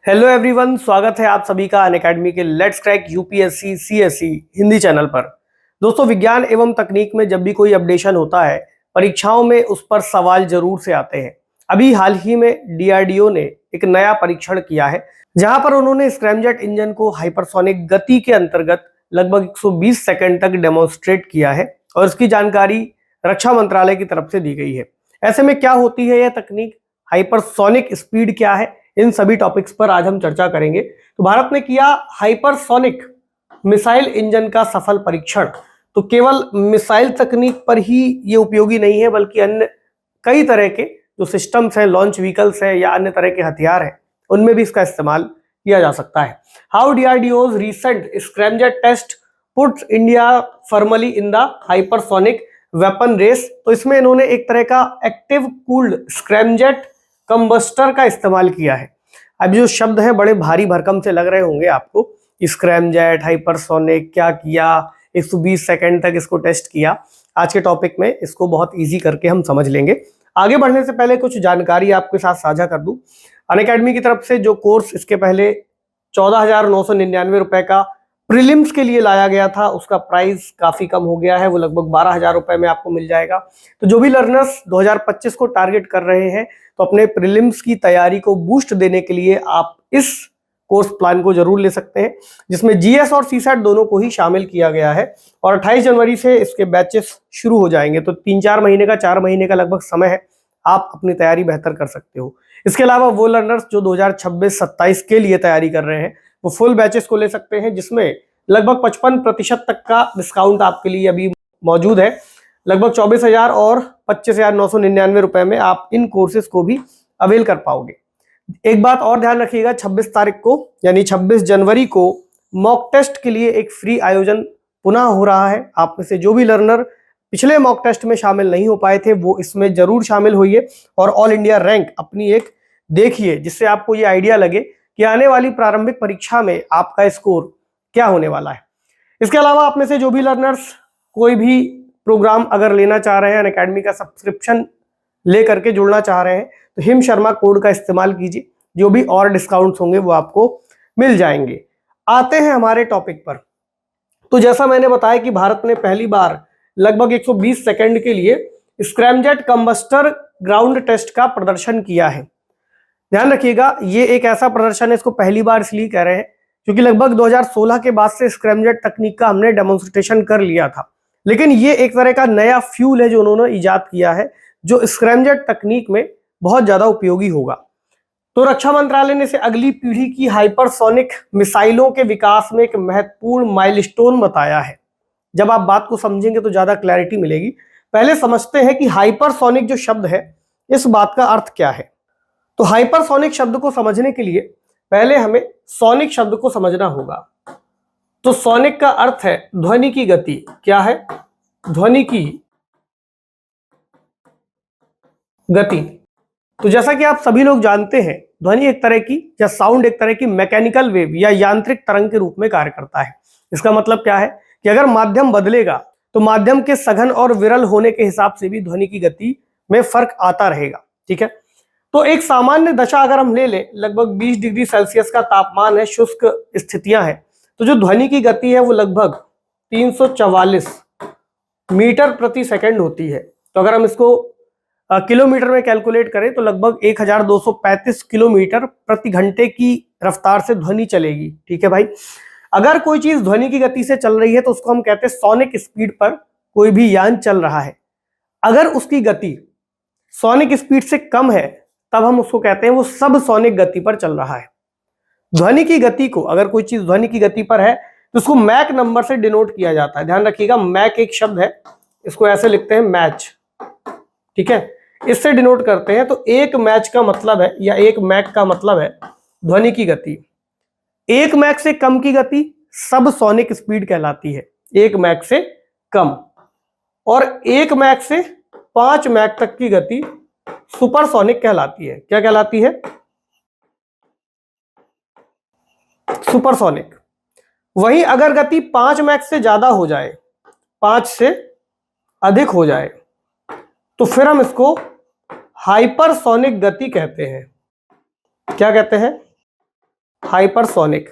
Hello everyone, स्वागत है आप सभी का अनअकैडमी के let's crack UPSC CSE Hindi channel पर। दोस्तों, विज्ञान एवं तकनीक में जब भी कोई अपडेशन होता है, परीक्षाओं में उस पर सवाल जरूर से आते हैं। अभी हाल ही में डीआरडीओ ने एक नया परीक्षण किया है, जहां पर उन्होंने स्क्रैमजेट इंजन को हाइपरसोनिक गति के अंतर्गत लगभग 120 सेकंड तक डेमोन्स्ट्रेट किया है और इसकी जानकारी रक्षा मंत्रालय की तरफ से दी गई है। ऐसे में क्या होती है यह तकनीक, हाइपरसोनिक स्पीड क्या है, इन सभी टॉपिक्स पर आज हम चर्चा करेंगे। तो भारत ने किया हाइपरसोनिक मिसाइल इंजन का सफल परीक्षण। तो केवल मिसाइल तकनीक पर ही ये उपयोगी नहीं है, बल्कि अन्य कई तरह के जो सिस्टम्स हैं, लॉन्च व्हीकल्स हैं या अन्य तरह के हथियार हैं, उनमें भी इसका इस्तेमाल किया जा सकता है। How DRDO's recent scramjet test puts India formally in the hypersonic weapon race. तो इसमें इन्होंने एक तरह का एक्टिव कूल्ड स्क्रैमजेट कंबस्टर का इस्तेमाल किया है। अब जो शब्द है बड़े भारी भरकम से लग रहे होंगे आपको, स्क्रैमजेट, हाइपरसोनिक, क्या किया, 120 सेकंड तक इसको टेस्ट किया। आज के टॉपिक में इसको बहुत इजी करके हम समझ लेंगे। आगे बढ़ने से पहले कुछ जानकारी आपके साथ साझा कर दूं। अनअकैडमी की तरफ से जो कोर्स इसके पहले 14,999 रुपए का प्रीलिम्स के लिए लाया गया था, उसका प्राइस काफी कम हो गया है, वो लगभग 12,000 रुपए में आपको मिल जाएगा। तो जो भी लर्नर्स 2025 को टारगेट कर रहे हैं, तो अपने प्रीलिम्स की तैयारी को बूस्ट देने के लिए आप इस कोर्स प्लान को जरूर ले सकते हैं, जिसमें जीएस और सीसैट दोनों को ही शामिल किया गया है। और 28 जनवरी से इसके बैचेस शुरू हो जाएंगे। तो 3-4 महीने का 4 महीने का लगभग समय है, आप अपनी तैयारी बेहतर कर सकते हो। इसके अलावा वो लर्नर्स जो 2026-27 के लिए तैयारी कर रहे हैं, वो फुल बैचेस को ले सकते हैं, जिसमें लगभग 55% तक का डिस्काउंट आपके लिए अभी मौजूद है। लगभग 24,000 और 25,999 रुपए में आप इन कोर्सेज को भी अवेल कर पाओगे। एक बात और ध्यान रखिएगा, 26 तारीख को यानी 26 जनवरी को मॉक टेस्ट के लिए एक फ्री आयोजन पुनः हो रहा है। आप में से जो भी लर्नर पिछले मॉक टेस्ट में शामिल नहीं हो पाए थे, वो इसमें जरूर शामिल होइए और ऑल इंडिया रैंक अपनी एक देखिए, जिससे आपको ये आइडिया लगे कि आने वाली प्रारंभिक परीक्षा में आपका स्कोर क्या होने वाला है। इसके अलावा आप में से जो भी लर्नर्स कोई भी प्रोग्राम अगर लेना चाह रहे हैं, अनअकैडमी का सब्सक्रिप्शन लेकर के जुड़ना चाह रहे हैं, तो हिम शर्मा कोड का इस्तेमाल कीजिए। जो भी और डिस्काउंट्स होंगे वो आपको मिल जाएंगे। आते हैं हमारे टॉपिक पर। तो जैसा मैंने बताया कि भारत ने पहली बार लगभग 120 सेकंड के लिए स्क्रैमजेट कंबस्टर ग्राउंड टेस्ट का प्रदर्शन किया है। ध्यान रखिएगा, ये एक ऐसा प्रदर्शन है, इसको पहली बार इसलिए कह रहे हैं क्योंकि लगभग 2016 के बाद से स्क्रैमजेट तकनीक का हमने डेमोन्स्ट्रेशन कर लिया था, लेकिन ये एक तरह का नया फ्यूल है जो उन्होंने इजाद किया है, जो स्क्रैमजेट तकनीक में बहुत ज्यादा उपयोगी होगा। तो रक्षा मंत्रालय ने इसे अगली पीढ़ी की हाइपरसोनिक मिसाइलों के विकास में एक महत्वपूर्ण माइलस्टोन बताया है। जब आप बात को समझेंगे तो ज्यादा क्लैरिटी मिलेगी। पहले समझते हैं कि हाइपरसोनिक जो शब्द है, इस बात का अर्थ क्या है। तो हाइपरसोनिक शब्द को समझने के लिए पहले हमें सोनिक शब्द को समझना होगा। तो सोनिक का अर्थ है ध्वनि की गति। क्या है? ध्वनि की गति। तो जैसा कि आप सभी लोग जानते हैं, ध्वनि एक तरह की या साउंड एक तरह की मैकेनिकल वेव या यांत्रिक तरंग के रूप में कार्य करता है। इसका मतलब क्या है कि अगर माध्यम बदलेगा तो माध्यम के सघन और विरल होने के हिसाब से भी ध्वनि की गति में फर्क आता रहेगा। ठीक है, तो एक सामान्य दशा अगर हम ले लें, लगभग 20 डिग्री सेल्सियस का तापमान है, शुष्क स्थितियां हैं, तो जो ध्वनि की गति है वो लगभग 344 मीटर प्रति सेकंड होती है। तो अगर हम इसको किलोमीटर में कैलकुलेट करें तो लगभग 1235 किलोमीटर प्रति घंटे की रफ्तार से ध्वनि चलेगी। ठीक है भाई, अगर कोई चीज ध्वनि की गति से चल रही है तो उसको हम कहते हैं सोनिक स्पीड पर कोई भी यान चल रहा है। अगर उसकी गति सोनिक स्पीड से कम है तब हम उसको कहते हैं वो सब सोनिक गति पर चल रहा है। ध्वनि की गति को, अगर कोई चीज ध्वनि की गति पर है तो उसको मैक नंबर से डिनोट किया जाता है। ध्यान रखिएगा, मैक एक शब्द है, इसको ऐसे लिखते हैं मैच। ठीक है, इससे डिनोट करते हैं। तो एक मैच का मतलब है या एक मैक का मतलब है ध्वनि की गति। एक मैक से कम की गति सब सोनिक स्पीड कहलाती है, एक मैक से कम। और एक मैक से 5 मैक तक की गति सुपरसोनिक कहलाती है। क्या कहलाती है? सुपरसोनिक। वहीं अगर गति 5 मैक से ज्यादा हो जाए, 5 से अधिक हो जाए, तो फिर हम इसको हाइपरसोनिक गति कहते हैं। क्या कहते हैं? हाइपरसोनिक।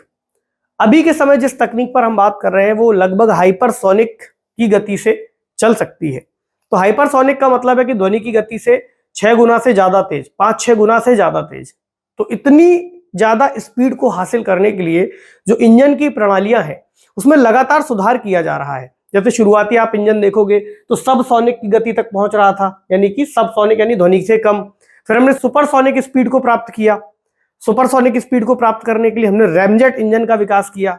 अभी के समय जिस तकनीक पर हम बात कर रहे हैं वो लगभग हाइपरसोनिक की गति से चल सकती है। तो हाइपरसोनिक का मतलब है कि ध्वनि की गति से 6 गुना से ज्यादा तेज, 5-6 गुना से ज्यादा तेज। तो इतनी ज्यादा स्पीड को हासिल करने के लिए जो इंजन की प्रणालियां हैं उसमें लगातार सुधार किया जा रहा है। जैसे शुरुआती आप इंजन देखोगे तो सबसोनिक की गति तक पहुंच रहा था, यानी कि सबसोनिक यानी ध्वनि से कम। फिर हमने सुपरसोनिक स्पीड को प्राप्त किया। सुपरसोनिक स्पीड को प्राप्त करने के लिए हमने रैमजेट इंजन का विकास किया।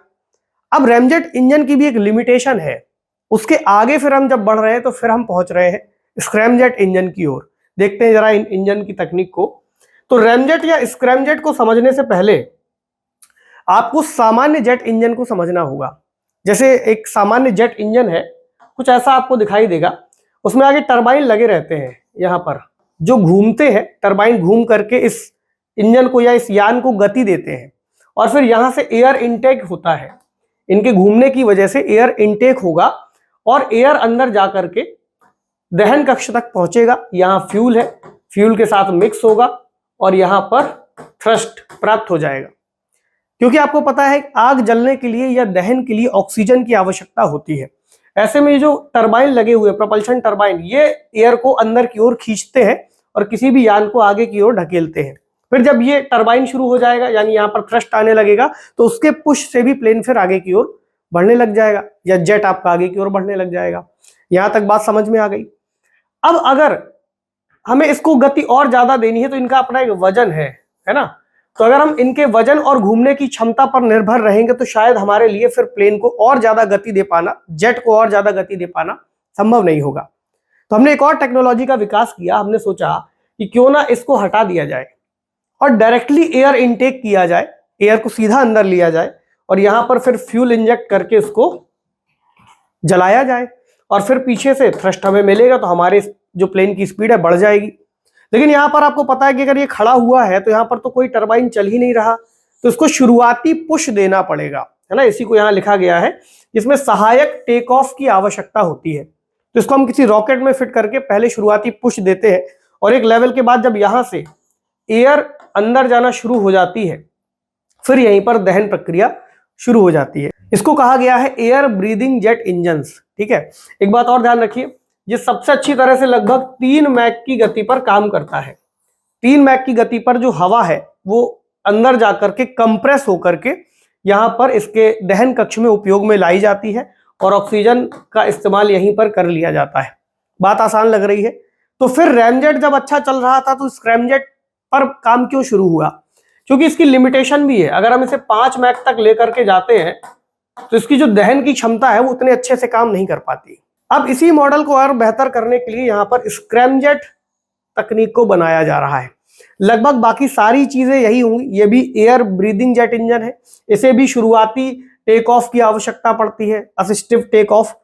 अब रैमजेट इंजन की भी एक लिमिटेशन है, उसके आगे फिर हम जब बढ़ रहे हैं तो फिर हम पहुंच रहे हैं स्क्रैमजेट इंजन की ओर। देखते हैं जरा इन इंजन की तकनीक को। तो रैमजेट या स्क्रैमजेट को समझने से पहले आपको सामान्य जेट इंजन को समझना होगा। जैसे एक सामान्य जेट इंजन है, कुछ ऐसा आपको दिखाई देगा। उसमें आगे टरबाइन लगे रहते हैं, यहाँ पर जो घूमते हैं, टरबाइन घूम करके इस इंजन को या इस यान को गति देते हैं। और फिर यहां से एयर इनटेक होता है, इनके घूमने की वजह से एयर इनटेक होगा और एयर अंदर जाकर के दहन कक्ष तक पहुंचेगा। यहाँ फ्यूल है, फ्यूल के साथ मिक्स होगा और यहाँ पर थ्रस्ट प्राप्त हो जाएगा। क्योंकि आपको पता है आग जलने के लिए या दहन के लिए ऑक्सीजन की आवश्यकता होती है। ऐसे में जो टरबाइन लगे हुए प्रोपल्शन टरबाइन, ये एयर को अंदर की ओर खींचते हैं और किसी भी यान को आगे की ओर ढकेलते हैं। फिर जब ये टरबाइन शुरू हो जाएगा, यानी यहाँ पर थ्रस्ट आने लगेगा, तो उसके पुश से भी प्लेन फिर आगे की ओर बढ़ने लग जाएगा या जेट आपका आगे की ओर बढ़ने लग जाएगा। यहां तक बात समझ में आ गई। अब अगर हमें इसको गति और ज्यादा देनी है तो इनका अपना एक वजन है ना। तो अगर हम इनके वजन और घूमने की क्षमता पर निर्भर रहेंगे तो शायद हमारे लिए फिर प्लेन को और ज्यादा गति दे पाना, जेट को और ज्यादा गति दे पाना संभव नहीं होगा। तो हमने एक और टेक्नोलॉजी का विकास किया। हमने सोचा कि क्यों ना इसको हटा दिया जाए और डायरेक्टली एयर इनटेक किया जाए, एयर को सीधा अंदर लिया जाए और यहां पर फिर फ्यूल इंजेक्ट करके इसको जलाया जाए और फिर पीछे से थ्रस्ट हमें मिलेगा तो हमारे जो प्लेन की स्पीड है बढ़ जाएगी। लेकिन यहां पर आपको पता है कि अगर ये खड़ा हुआ है तो यहां पर तो कोई टरबाइन चल ही नहीं रहा, तो इसको शुरुआती पुश देना पड़ेगा, है ना। इसी को यहां लिखा गया है, जिसमें सहायक टेक ऑफ की आवश्यकता होती है। तो इसको हम किसी रॉकेट में फिट करके पहले शुरुआती पुश देते हैं और एक लेवल के बाद जब यहां से एयर अंदर जाना शुरू हो जाती है फिर यहीं पर दहन प्रक्रिया शुरू हो जाती है। इसको कहा गया है एयर ब्रीदिंग जेट इंजन्स। ठीक है, एक बात और ध्यान रखिए, ये सबसे अच्छी तरह से लगभग 3 मैक की गति पर काम करता है। 3 मैक की गति पर जो हवा है वो अंदर जाकर के कंप्रेस होकर के यहां पर इसके दहन कक्ष में उपयोग में लाई जाती है और ऑक्सीजन का इस्तेमाल यहीं पर कर लिया जाता है। बात आसान लग रही है। तो फिर रैमजेट जब अच्छा चल रहा था तो स्क्रैमजेट पर काम क्यों शुरू हुआ? क्योंकि इसकी लिमिटेशन भी है। अगर हम इसे 5 मैक तक लेकर के जाते हैं तो इसकी जो दहन की क्षमता है वो उतने अच्छे से काम नहीं कर पाती। अब इसी मॉडल को और बेहतर करने के लिए यहाँ पर स्क्रैमजेट तकनीक को बनाया जा रहा है। लगभग बाकी सारी चीजें यही होंगी। ये भी एयर ब्रीदिंग जेट इंजन है, इसे भी शुरुआती टेक ऑफ की आवश्यकता पड़ती है, असिस्टिव टेक ऑफ।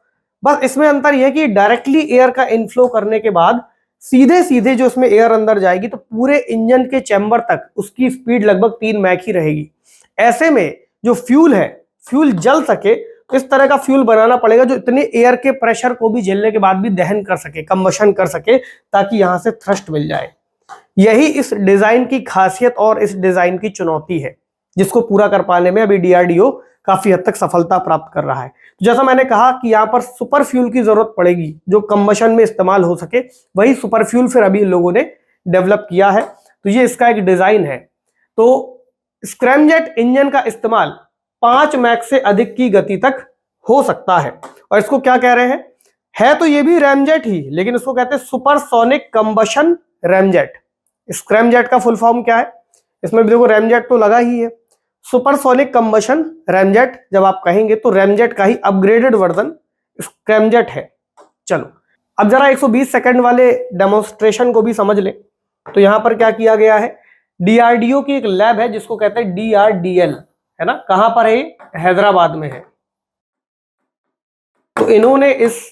बस इसमें अंतर यह है कि डायरेक्टली एयर का इनफ्लो करने के बाद सीधे सीधे जो इसमें एयर अंदर जाएगी तो पूरे इंजन के चैम्बर तक उसकी स्पीड लगभग 3 मैक ही रहेगी। ऐसे में जो फ्यूल है, फ्यूल जल सके, इस तरह का फ्यूल बनाना पड़ेगा जो इतने एयर के प्रेशर को भी झेलने के बाद भी दहन कर सके, कंबशन कर सके, ताकि यहां से थ्रस्ट मिल जाए। यही इस डिजाइन की खासियत और इस डिजाइन की चुनौती है, जिसको पूरा कर पाने में अभी डीआरडीओ काफी हद तक सफलता प्राप्त कर रहा है। तो जैसा मैंने कहा कि यहाँ पर सुपर फ्यूल की जरूरत पड़ेगी जो कंबशन में इस्तेमाल हो सके, वही सुपर फ्यूल फिर अभी लोगों ने डेवलप किया है। तो ये इसका एक डिजाइन है। तो स्क्रैमजेट इंजन का इस्तेमाल 5 मैक से अधिक की गति तक हो सकता है। और इसको क्या कह रहे हैं? है तो ये भी रैमजेट ही, लेकिन इसको कहते हैं सुपरसोनिक कंबशन रैमजेट। स्क्रैमजेट का फुल फॉर्म क्या है? इसमें भी देखो रैमजेट तो लगा ही है। सुपरसोनिक कंबशन रैमजेट जब आप कहेंगे तो रैमजेट का ही अपग्रेडेड वर्जन स्क्रैमजेट है। चलो अब जरा 120 सेकंड वाले डेमोन्स्ट्रेशन को भी समझ लें। तो यहां पर क्या किया गया है, डीआरडीओ की एक लैब है जिसको कहते हैं डीआरडीएल, है ना। कहां पर है? हैदराबाद में है। तो इन्होंने इस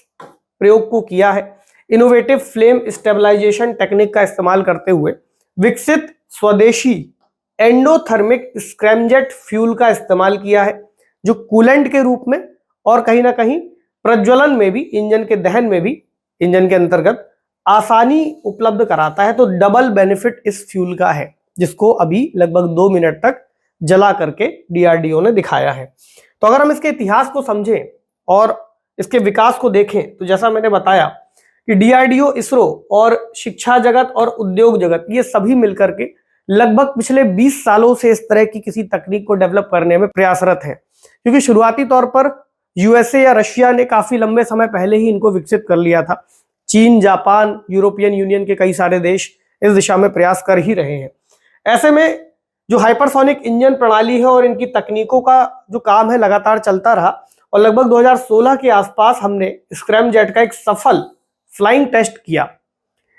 प्रयोग को किया है। इनोवेटिव फ्लेम स्टेबलाइजेशन टेक्निक का इस्तेमाल करते हुए विकसित स्वदेशी एंडोथर्मिक स्क्रैमजेट फ्यूल का इस्तेमाल किया है, जो कूलेंट के रूप में और कहीं ना कहीं प्रज्वलन में भी, इंजन के दहन में भी, इंजन के अंतर्गत आसानी उपलब्ध कराता है। तो डबल बेनिफिट इस फ्यूल का है, जिसको अभी लगभग 2 मिनट तक जला करके डीआरडीओ ने दिखाया है। तो अगर हम इसके इतिहास को समझें और इसके विकास को देखें तो जैसा मैंने बताया कि डीआरडीओ, इसरो और शिक्षा जगत और उद्योग जगत ये सभी मिलकर के लगभग पिछले 20 सालों से इस तरह की किसी तकनीक को डेवलप करने में प्रयासरत है, क्योंकि शुरुआती तौर पर यूएसए या रशिया ने काफी लंबे समय पहले ही इनको विकसित कर लिया था। चीन, जापान, यूरोपियन यूनियन के कई सारे देश इस दिशा में प्रयास कर ही रहे हैं। ऐसे में जो हाइपरसोनिक इंजन प्रणाली है और इनकी तकनीकों का जो काम है लगातार चलता रहा और लगभग 2016 के आसपास हमने स्क्रैमजेट का एक सफल फ्लाइंग टेस्ट किया।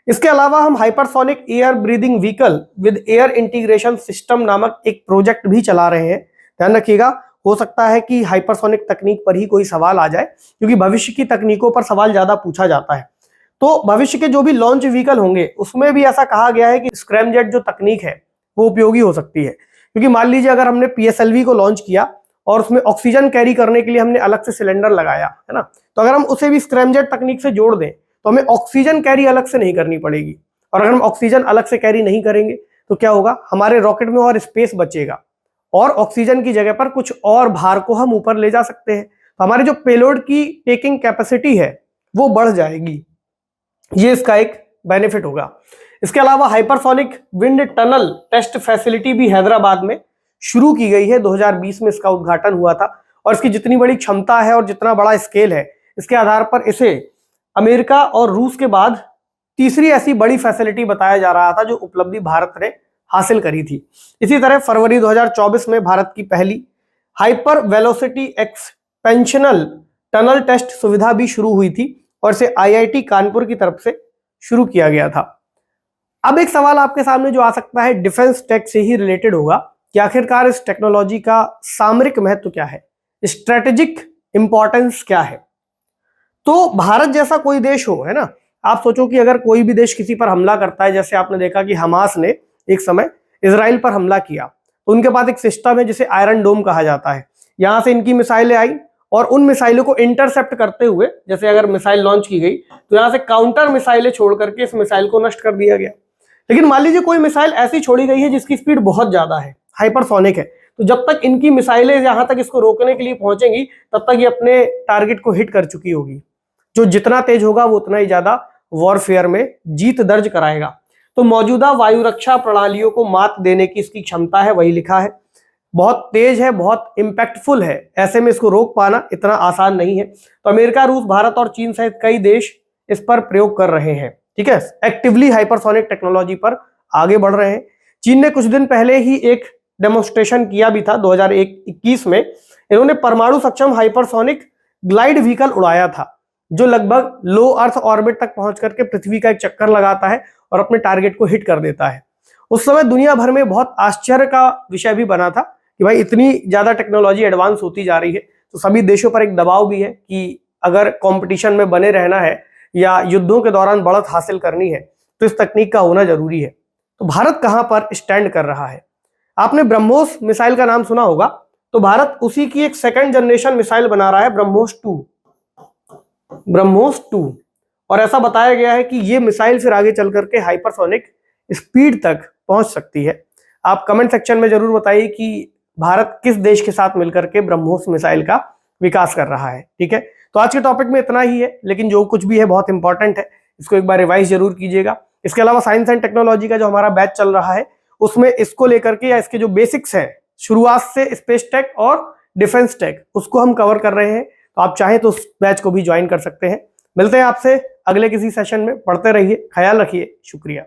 इसके अलावा हम hypersonic air breathing vehicle with air integration system नामक एक प्रोजेक्ट भी चला रहे हैं। ध्यान रखिएगा, हो सकता है कि हाइपरसोनिक तकनीक पर ही कोई सवाल आ जाए, क्योंकि भविष्य की तकनीकों पर सवाल ज्यादा पूछा जाता है। तो भविष्य के जो भी लॉन्च व्हीकल होंगे उसमें भी ऐसा कहा गया है कि स्क्रैमजेट जो तकनीक है वो उपयोगी हो सकती है, क्योंकि मान लीजिए अगर हमने पीएसएलवी को लॉन्च किया और उसमें ऑक्सीजन कैरी करने के लिए हमने अलग से सिलेंडर लगाया है ना, तो अगर हम उसे भी स्क्रैमजेट तकनीक से जोड़ दें तो हमें ऑक्सीजन कैरी अलग से नहीं करनी पड़ेगी। और अगर हम ऑक्सीजन अलग से कैरी नहीं करेंगे तो क्या होगा, हमारे रॉकेट में और स्पेस बचेगा और ऑक्सीजन की जगह पर कुछ और भार को हम ऊपर ले जा सकते हैं। तो हमारी जो पेलोड की टेकिंग कैपेसिटी है वो बढ़ जाएगी, ये इसका एक बेनिफिट होगा। इसके अलावा hypersonic wind tunnel test facility भी हैदराबाद में शुरू की गई है। 2020 में इसका उद्घाटन हुआ था और इसकी जितनी बड़ी क्षमता है और जितना बड़ा स्केल है, इसके आधार पर इसे अमेरिका और रूस के बाद तीसरी ऐसी बड़ी फैसिलिटी बताया जा रहा था जो उपलब्धि भारत ने हासिल करी थी। इसी तरह फरवरी 2024 में भारत की पहली हाइपर वेलोसिटी एक्सपेंशनल टनल टेस्ट सुविधा भी शुरू हुई थी और इसे आईआईटी कानपुर की तरफ से शुरू किया गया था। अब एक सवाल आपके सामने जो आ सकता है डिफेंस टेक से ही रिलेटेड होगा कि आखिरकार इस टेक्नोलॉजी का सामरिक महत्व क्या है, स्ट्रेटेजिक इंपॉर्टेंस क्या है। तो भारत जैसा कोई देश हो, है ना, आप सोचो कि अगर कोई भी देश किसी पर हमला करता है, जैसे आपने देखा कि हमास ने एक समय इजराइल पर हमला किया, तो उनके पास एक सिस्टम है जिसे आयरन डोम कहा जाता है। यहां से इनकी मिसाइलें आई और उन मिसाइलों को इंटरसेप्ट करते हुए, जैसे अगर मिसाइल लॉन्च की गई तो यहां से काउंटर मिसाइलें छोड़ करके इस मिसाइल को नष्ट कर दिया गया। लेकिन मान लीजिए कोई मिसाइल ऐसी छोड़ी गई है जिसकी स्पीड बहुत ज्यादा है, हाइपरसोनिक है, तो जब तक इनकी मिसाइलें यहां तक इसको रोकने के लिए पहुंचेंगी तब तक ये अपने टारगेट को हिट कर चुकी होगी। जो जितना तेज होगा वो उतना ही ज्यादा वॉरफेयर में जीत दर्ज कराएगा। तो मौजूदा वायु रक्षा प्रणालियों को मात देने की इसकी क्षमता है, वही लिखा है। बहुत तेज है, बहुत इंपैक्टफुल है, ऐसे में इसको रोक पाना इतना आसान नहीं है। तो अमेरिका, रूस, भारत और चीन सहित कई देश इस पर प्रयोग कर रहे हैं। ठीक है, एक्टिवली हाइपरसोनिक टेक्नोलॉजी पर आगे बढ़ रहे हैं। चीन ने कुछ दिन पहले ही एक डेमोन्स्ट्रेशन किया भी था 2021 में। इन्होंने परमाणु सक्षम हाइपरसोनिक ग्लाइड व्हीकल उड़ाया था जो लगभग लो अर्थ ऑर्बिट तक पहुंच करके पृथ्वी का एक चक्कर लगाता है और अपने टारगेट को हिट कर देता है। उस समय दुनिया भर में बहुत आश्चर्य का विषय भी बना था कि भाई इतनी ज्यादा टेक्नोलॉजी एडवांस होती जा रही है, तो सभी देशों पर एक दबाव भी है कि अगर कंपटीशन में बने रहना है या युद्धों के दौरान बढ़त हासिल करनी है तो इस तकनीक का होना जरूरी है। तो भारत कहां पर स्टैंड कर रहा है? आपने ब्रह्मोस मिसाइल का नाम सुना होगा, तो भारत उसी की एक सेकंड जनरेशन मिसाइल बना रहा है, ब्रह्मोस 2। और ऐसा बताया गया है कि ये मिसाइल फिर आगे चल करके हाइपरसोनिक स्पीड तक पहुंच सकती है। आप कमेंट सेक्शन में जरूर बताइए कि भारत किस देश के साथ मिलकर के ब्रह्मोस मिसाइल का विकास कर रहा है। ठीक है, तो आज के टॉपिक में इतना ही है, लेकिन जो कुछ भी है बहुत इंपॉर्टेंट है, इसको एक बार रिवाइज जरूर कीजिएगा। इसके अलावा साइंस एंड टेक्नोलॉजी का जो हमारा बैच चल रहा है उसमें इसको लेकर के या इसके जो बेसिक्स हैं शुरुआत से स्पेस टेक और डिफेंस टेक, उसको हम कवर कर रहे हैं। तो आप चाहें तो उस बैच को भी ज्वाइन कर सकते हैं। मिलते हैं आपसे अगले किसी सेशन में। पढ़ते रहिए, ख्याल रखिए, शुक्रिया।